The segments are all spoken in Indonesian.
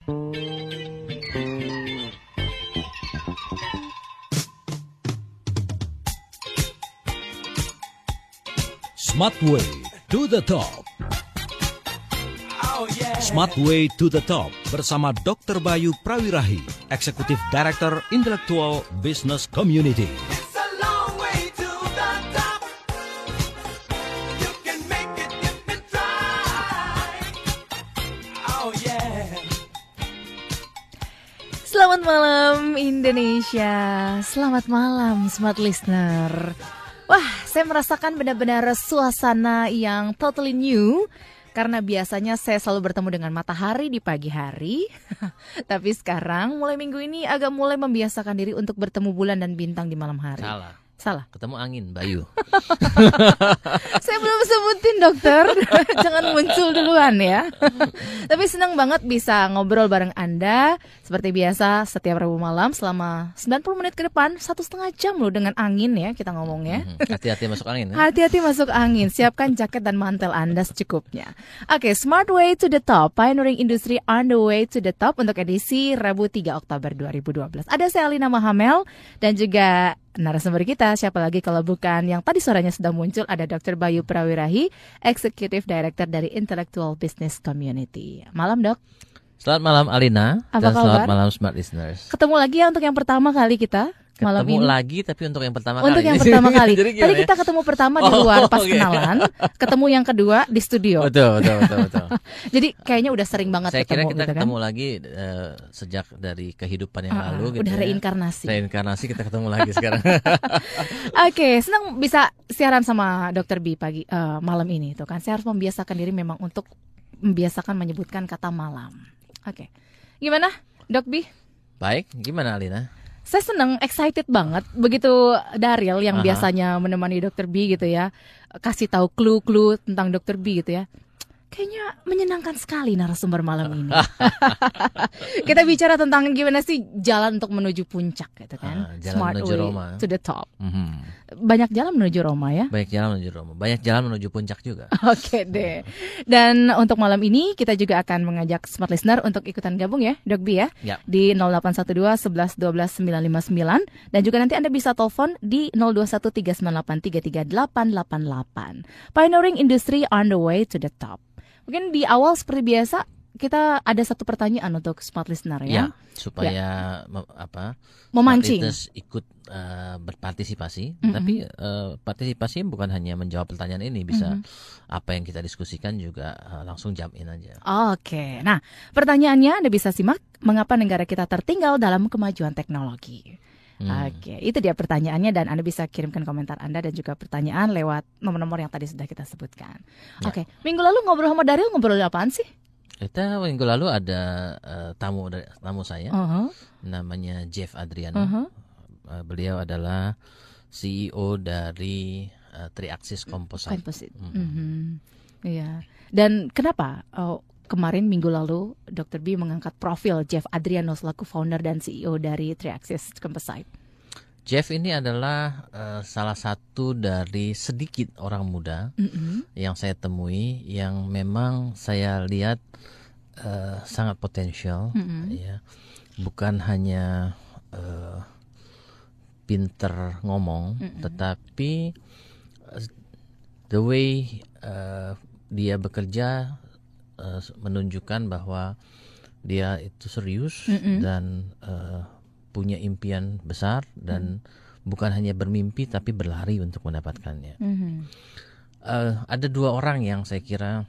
Smart Way to the Top. Smart Way to the Top bersama Dr. Bayu Prawirahi, Executive Director Intellectual Business Community. Selamat malam Indonesia, selamat malam Smart Listener. Wah, saya merasakan benar-benar suasana yang totally new. Karena biasanya saya selalu bertemu dengan matahari di pagi hari. Tapi sekarang mulai minggu ini agak mulai membiasakan diri untuk bertemu bulan dan bintang di malam hari. Salah. Ketemu angin, Bayu. Saya belum sebutin dokter. Jangan muncul duluan ya. Tapi senang banget bisa ngobrol bareng Anda. Seperti biasa setiap Rabu malam selama 90 menit ke depan. 1,5 jam loh dengan angin ya kita ngomongnya. Hati-hati masuk angin ya? Hati-hati masuk angin. Siapkan jaket dan mantel Anda secukupnya. Oke, Smart Way to the Top, Pioneering Industry on the Way to the Top untuk edisi Rabu 3 Oktober 2012. Ada saya Alina Mahamel dan juga narasumber kita, siapa lagi kalau bukan yang tadi suaranya sudah muncul, ada Dr. Bayu Prawirahi, Executive Director dari Intellectual Business Community. Malam dok. Selamat malam Alina. Apa dan kabar? Selamat malam Smart Listeners. Ketemu lagi ya untuk yang pertama kali kita. Malam ketemu ini. lagi tapi untuk yang pertama untuk kali. yang pertama kali. Tadi ya? kita ketemu pertama di luar pas kenalan, ketemu yang kedua di studio. Betul. Jadi kayaknya udah sering banget Saya ketemu. kira kita gitu kan? ketemu lagi sejak dari kehidupan yang lalu. Udah gitu reinkarnasi. Reinkarnasi kita ketemu lagi sekarang. Oke, senang bisa siaran sama Dr. B pagi malam ini tuh kan. Saya harus membiasakan diri memang untuk membiasakan menyebutkan kata malam. Oke. Gimana, Dok B? Baik, gimana Alina? Saya seneng, excited banget. Begitu Daryl yang biasanya menemani Dr. B gitu ya, kasih tahu clue-clue tentang Dr. B gitu ya. Kayaknya menyenangkan sekali narasumber malam ini. Kita bicara tentang gimana sih jalan untuk menuju puncak gitu kan. Jalan menuju Way Roma. to the top. Banyak jalan menuju Roma ya. Banyak jalan menuju Roma. Banyak jalan menuju puncak juga. Oke deh. Dan untuk malam ini kita juga akan mengajak Smart Listener untuk ikutan gabung ya, Dok B ya. Di 0812 11 12 959 dan juga nanti Anda bisa telepon di 021 398 33888. Pioneering Industry on the Way to the Top. Mungkin di awal seperti biasa kita ada satu pertanyaan untuk Smart Listener ya. Supaya memancing. Smart ikut berpartisipasi. Tapi partisipasi bukan hanya menjawab pertanyaan ini, bisa apa yang kita diskusikan juga langsung jump in aja. Oke. Nah, pertanyaannya Anda bisa simak, mengapa negara kita tertinggal dalam kemajuan teknologi? Oke, itu dia pertanyaannya dan Anda bisa kirimkan komentar Anda dan juga pertanyaan lewat nomor-nomor yang tadi sudah kita sebutkan. Oke, minggu lalu ngobrol sama Daryl ngobrol apaan sih? Kita minggu lalu ada tamu saya, namanya Jeff Adriano. Beliau adalah CEO dari Triaxis Composite. Iya. Dan kenapa kemarin minggu lalu Dr. B mengangkat profil Jeff Adriano selaku founder dan CEO dari Triaxis Composite? Jeff ini adalah salah satu dari sedikit orang muda yang saya temui yang memang saya lihat sangat potensial, ya. Bukan hanya pinter ngomong, tetapi the way dia bekerja menunjukkan bahwa dia itu serius dan punya impian besar dan bukan hanya bermimpi tapi berlari untuk mendapatkannya. Ada dua orang yang saya kira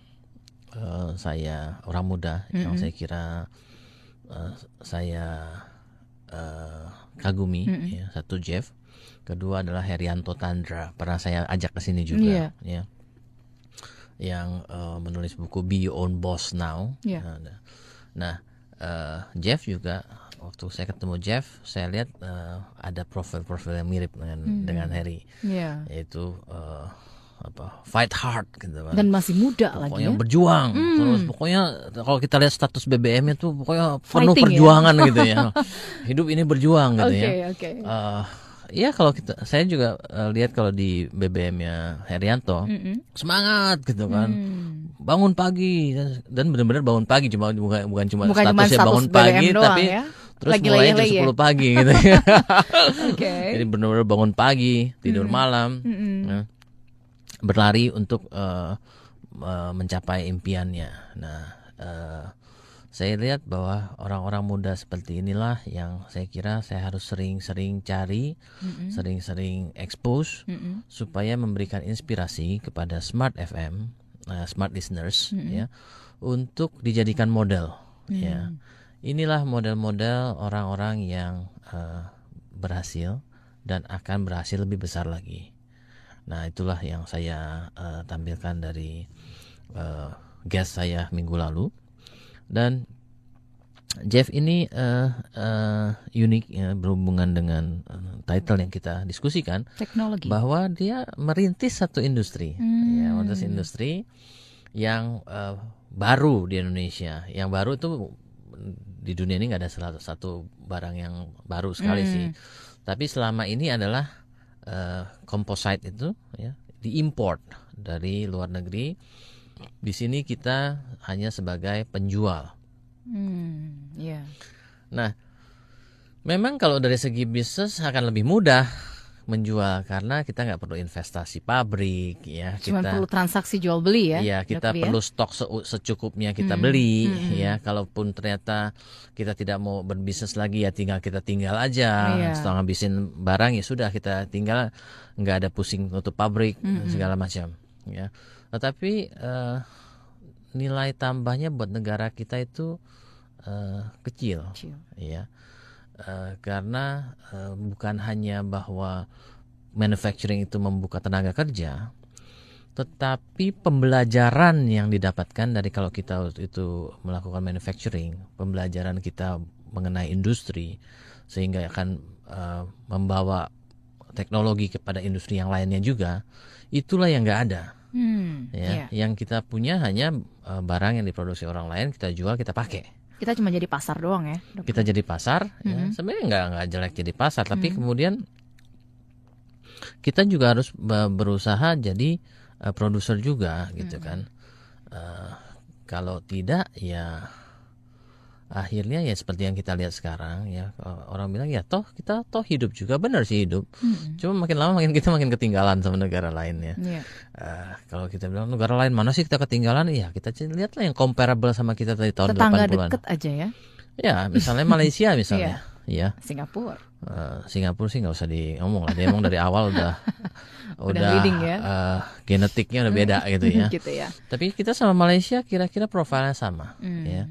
saya orang muda yang saya kira saya kagumi. Ya. Satu Jeff, kedua adalah Herianto Tandra, pernah saya ajak ke sini juga. Ya. Yang menulis buku Be Your Own Boss Now. Nah, Jeff juga, waktu saya ketemu Jeff, saya lihat ada profil-profil yang mirip dengan Harry, yaitu fight hard gitu kan. Dan masih muda lagi pokoknya ya. Berjuang. Terus pokoknya kalau kita lihat status BBM itu pokoknya penuh Fighting, perjuangan gitu ya. Hidup ini berjuang gitu ya. Ya kalau saya juga lihat kalau di BBM-nya Herianto semangat gitu kan, bangun pagi dan benar-benar bangun pagi, bukan cuma statusnya bangun pagi, tapi ya? Terus mulai jam 10 pagi gitu. Okay. Jadi benar-benar bangun pagi, tidur malam, ya, berlari untuk mencapai impiannya. Nah, saya lihat bahwa orang-orang muda seperti inilah yang saya kira saya harus sering-sering cari, sering-sering expose, supaya memberikan inspirasi kepada Smart FM, Smart Listeners, ya, untuk dijadikan model. Ya, inilah model-model orang-orang yang berhasil dan akan berhasil lebih besar lagi. Nah, itulah yang saya tampilkan dari guest saya minggu lalu. Dan Jeff ini unik ya, berhubungan dengan title yang kita diskusikan, teknologi, bahwa dia merintis satu industri, ya, merintis industri yang baru di Indonesia. Yang baru itu di dunia ini nggak ada satu barang yang baru sekali sih. Tapi selama ini adalah composite itu, ya, diimport dari luar negeri. Di sini kita hanya sebagai penjual. Yeah. Nah, memang kalau dari segi bisnis akan lebih mudah menjual karena kita nggak perlu investasi pabrik, ya. Cuma perlu transaksi jual beli ya. Iya, kita perlu stok secukupnya kita beli, ya. Kalaupun ternyata kita tidak mau berbisnis lagi, ya tinggal aja. Setelah ngabisin barang ya sudah, kita tinggal, nggak ada pusing tutup pabrik segala macam, ya. Tetapi nilai tambahnya buat negara kita itu kecil. Ya, karena bukan hanya bahwa manufacturing itu membuka tenaga kerja, tetapi pembelajaran yang didapatkan dari kalau kita itu melakukan manufacturing, pembelajaran kita mengenai industri, sehingga akan membawa teknologi kepada industri yang lainnya juga, itulah yang nggak ada. Yang kita punya hanya barang yang diproduksi orang lain, kita jual, kita pakai. Kita cuma jadi pasar doang ya, Dok? Kita jadi pasar, ya. Sebenarnya nggak jelek jadi pasar, tapi kemudian kita juga harus berusaha jadi produser juga, gitu kan. Kalau tidak, ya akhirnya ya seperti yang kita lihat sekarang, ya, orang bilang ya kita hidup juga, benar sih hidup, cuma makin lama kita makin ketinggalan sama negara lain, ya. Kalau kita bilang negara lain mana sih kita ketinggalan, ya kita lihatlah yang comparable sama kita dari tahun 80-an. Tetangga deket aja ya. Ya, misalnya Malaysia misalnya, ya. Singapura sih nggak usah ngomong lah, dia emang dari awal udah leading, ya. Genetiknya udah beda gitu ya. Gitu ya. Tapi kita sama Malaysia kira-kira profilnya sama, ya.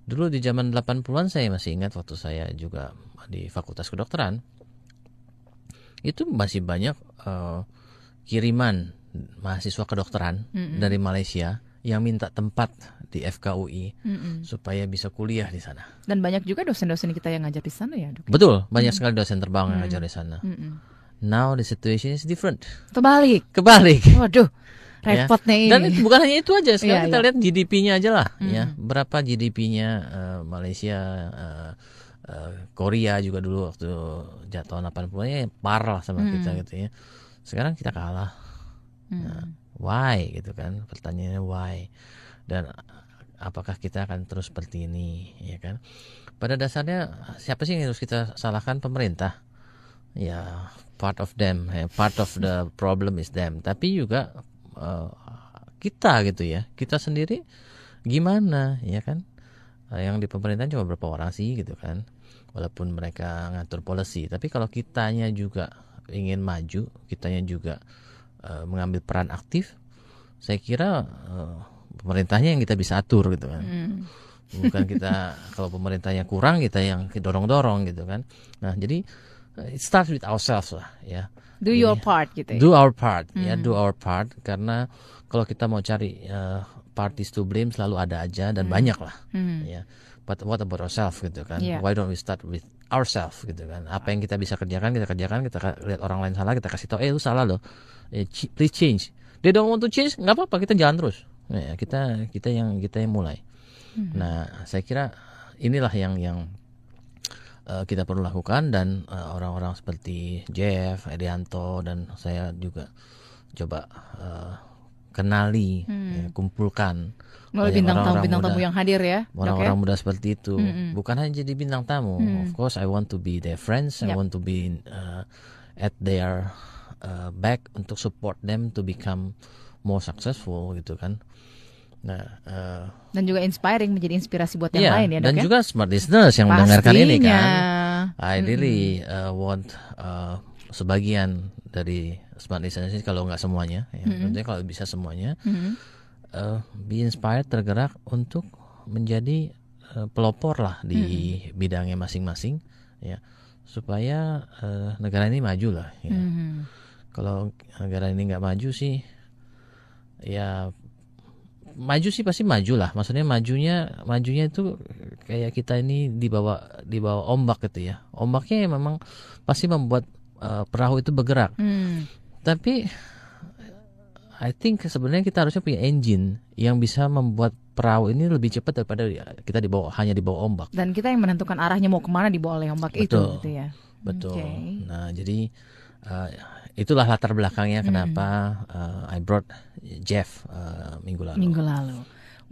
Dulu di zaman 80-an saya masih ingat waktu saya juga di Fakultas Kedokteran, itu masih banyak kiriman mahasiswa kedokteran dari Malaysia yang minta tempat di FKUI supaya bisa kuliah di sana. Dan banyak juga dosen-dosen kita yang ngajar di sana ya, Dok? Betul, banyak sekali dosen terbang yang ngajar di sana. Now the situation is different. Kebalik. Waduh. Repotnya ini. Dan bukan hanya itu aja, sekarang kita lihat GDP-nya aja lah, ya. Berapa GDP-nya Malaysia, Korea juga dulu waktu tahun 80-nya parah sama kita gitu ya. Sekarang kita kalah. Nah, why gitu kan? Pertanyaannya why? Dan apakah kita akan terus seperti ini, ya kan? Pada dasarnya siapa sih yang harus kita salahkan? Pemerintah. Ya, part of them, part of the problem is them. Tapi juga kita gitu ya, kita sendiri gimana, ya kan? Yang di pemerintahan cuma berapa orang sih gitu kan, walaupun mereka ngatur policy, tapi kalau kitanya juga ingin maju, kitanya juga mengambil peran aktif, saya kira pemerintahnya yang kita bisa atur gitu kan. Bukan kita, kalau pemerintahnya kurang, kita yang dorong-dorong gitu kan. Nah, jadi it starts with ourselves lah, ya. Do your part gitu ya. Do our part, ya, do our part. Karena kalau kita mau cari parties to blame selalu ada aja dan banyak lah, ya. But what about ourselves gitu kan? Why don't we start with ourselves gitu kan? Apa yang kita bisa kerjakan, kita lihat orang lain salah, kita kasih tahu, lu salah loh, please change. They don't want to change, nggak apa-apa, kita jalan terus. Ya, kita yang mulai. Nah, saya kira inilah yang kita perlu lakukan, dan orang-orang seperti Jeff, Edianto, dan saya juga coba kenali, kumpulkan melalui bintang tamu yang hadir ya, orang-orang muda seperti itu. Bukan hanya jadi bintang tamu. Of course, I want to be their friends. I want to be at their back untuk support them to become more successful gitu kan. Nah, dan juga inspiring, menjadi inspirasi buat yang lain ya, Dok, dan juga smart listeners yang mendengarkan ini kan. I really want sebagian dari smart listeners ini, kalau nggak semuanya, ya, tentunya kalau bisa semuanya, be inspired, tergerak untuk menjadi pelopor lah di bidangnya masing-masing, ya, supaya negara ini maju lah. Ya. Kalau negara ini nggak maju sih, ya. Maju sih pasti maju lah, maksudnya majunya itu kayak kita ini di bawah ombak gitu ya. Ombaknya memang pasti membuat perahu itu bergerak. Tapi I think sebenarnya kita harusnya punya engine yang bisa membuat perahu ini lebih cepat daripada kita hanya di bawah ombak. Dan kita yang menentukan arahnya mau kemana di bawah oleh ombak. Betul, itu gitu ya. Betul. Nah, jadi itulah latar belakangnya kenapa I brought Jeff minggu lalu.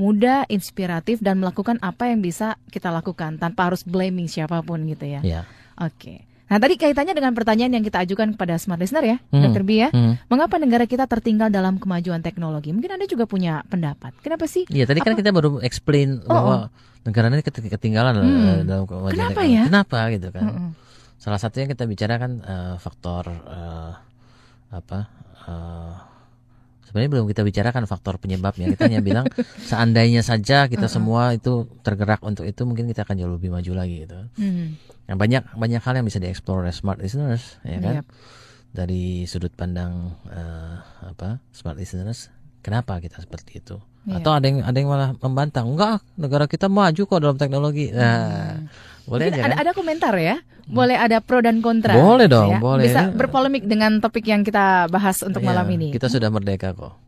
Muda, inspiratif, dan melakukan apa yang bisa kita lakukan tanpa harus blaming siapapun gitu ya. Yeah. Oke. Nah, tadi kaitannya dengan pertanyaan yang kita ajukan kepada Smart Listener ya, Dr. B ya. Mengapa negara kita tertinggal dalam kemajuan teknologi? Mungkin Anda juga punya pendapat. Kenapa sih? Iya, tadi kan kita baru explain bahwa negara ini ketinggalan dalam kemajuan teknologi. Ya? Kenapa gitu kan? Salah satu yang kita bicarakan faktor sebenarnya belum kita bicarakan faktor penyebabnya. Kita hanya bilang seandainya saja kita semua itu tergerak untuk itu, mungkin kita akan jauh lebih maju lagi gitu. Yang banyak hal yang bisa dieksplor oleh smart listeners, ya kan? Dari sudut pandang smart listeners, kenapa kita seperti itu? Atau ada yang malah membantang, enggak, negara kita maju kok dalam teknologi. Nah, boleh aja, kan? Ada komentar ya, boleh ada pro dan kontra. Boleh dong, ya? boleh. Bisa berpolemik dengan topik yang kita bahas untuk malam ini. Kita sudah merdeka kok.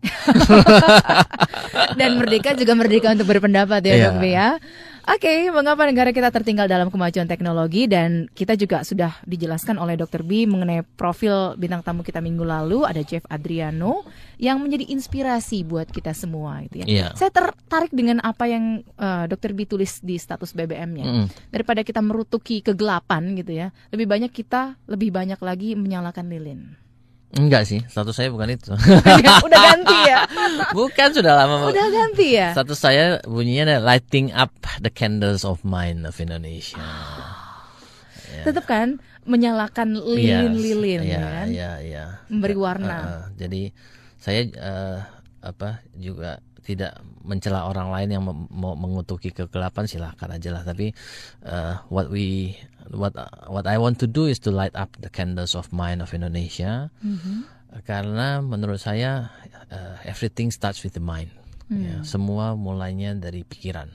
Dan merdeka juga merdeka untuk berpendapat ya, Dok B ya. Oke, mengapa negara kita tertinggal dalam kemajuan teknologi, dan kita juga sudah dijelaskan oleh Dr. B mengenai profil bintang tamu kita minggu lalu, ada Jeff Adriano yang menjadi inspirasi buat kita semua gitu ya. Saya tertarik dengan apa yang Dr. B tulis di status BBM-nya. Daripada kita merutuki kegelapan gitu ya, lebih banyak lagi menyalakan lilin. Enggak sih, status saya bukan itu. Udah ganti ya? Bukan, sudah lama. Udah ganti ya? Status saya bunyinya lighting up the candles of mind of Indonesia. Tetap kan menyalakan lilin-lilin kan? Iya. Memberi warna. Jadi saya juga tidak mencela orang lain yang mau mengutuki kegelapan, silakan aja lah. Tapi what I want to do is to light up the candles of mind of Indonesia. Karena menurut saya everything starts with the mind. Ya, semua mulainya dari pikiran.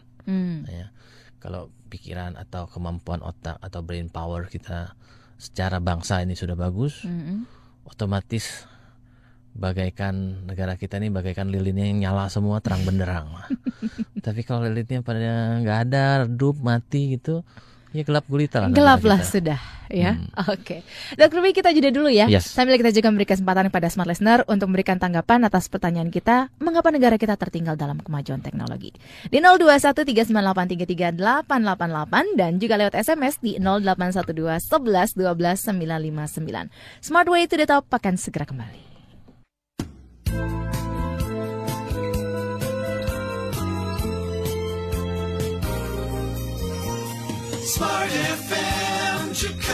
Ya, kalau pikiran atau kemampuan otak atau brain power kita secara bangsa ini sudah bagus, otomatis bagaikan negara kita ini bagaikan lilinnya yang nyala semua terang benderang. Tapi kalau lilinnya pada nggak ada, redup, mati gitu, ya gelap gulita lah. Gelap lah sudah ya. Oke. Dr. B, kita jeda dulu ya. Sambil kita juga memberi kesempatan kepada smart listener untuk memberikan tanggapan atas pertanyaan kita, mengapa negara kita tertinggal dalam kemajuan teknologi. Di 0213983388 dan juga lewat SMS di 081211122959. Smart Way to the Top akan segera kembali. Smart FM Jakarta.